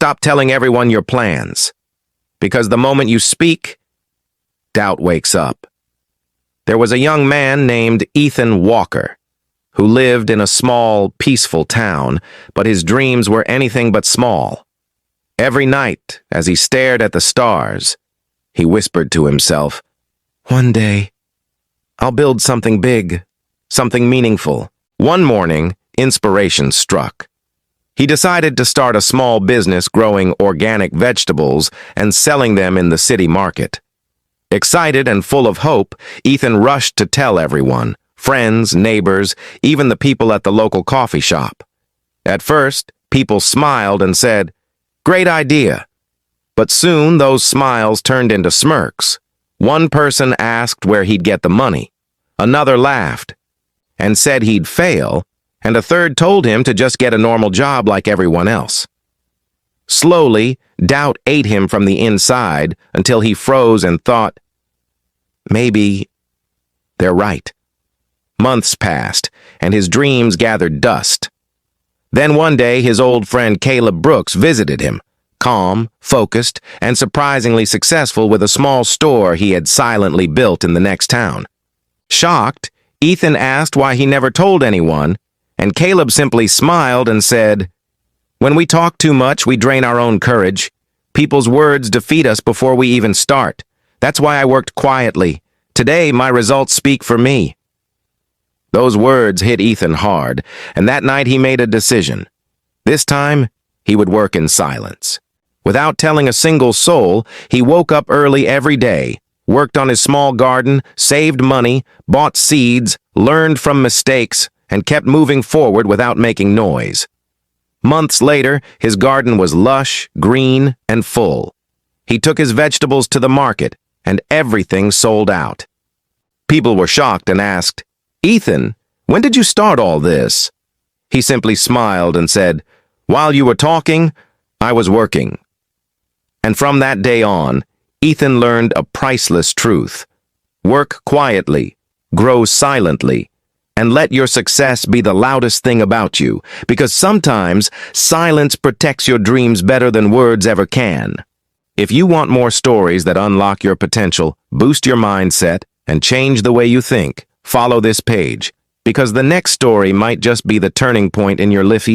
Stop telling everyone your plans. Because the moment you speak, doubt wakes up. There was a young man named Ethan Walker, who lived in a small, peaceful town, but his dreams were anything but small. Every night, as he stared at the stars, he whispered to himself, "One day, I'll build something big, something meaningful." One morning, inspiration struck. He decided to start a small business growing organic vegetables and selling them in the city market. Excited and full of hope, Ethan rushed to tell everyone, friends, neighbors, even the people at the local coffee shop. At first, people smiled and said, "Great idea." But soon those smiles turned into smirks. One person asked where he'd get the money. Another laughed and said he'd fail, and a third told him to just get a normal job like everyone else. Slowly, doubt ate him from the inside until he froze and thought, maybe they're right. Months passed, and his dreams gathered dust. Then one day, his old friend Caleb Brooks visited him, calm, focused, and surprisingly successful with a small store he had silently built in the next town. Shocked, Ethan asked why he never told anyone, and Caleb simply smiled and said, "When we talk too much, we drain our own courage. People's words defeat us before we even start. That's why I worked quietly. Today, my results speak for me." Those words hit Ethan hard, and that night he made a decision. This time, he would work in silence. Without telling a single soul, he woke up early every day, worked on his small garden, saved money, bought seeds, learned from mistakes, and kept moving forward without making noise. Months later, his garden was lush, green, and full. He took his vegetables to the market, and everything sold out. People were shocked and asked, "Ethan, when did you start all this?" He simply smiled and said, "While you were talking, I was working." And from that day on, Ethan learned a priceless truth. Work quietly, grow silently, and let your success be the loudest thing about you, because sometimes silence protects your dreams better than words ever can. If you want more stories that unlock your potential, boost your mindset, and change the way you think, follow this page, because the next story might just be the turning point in your life.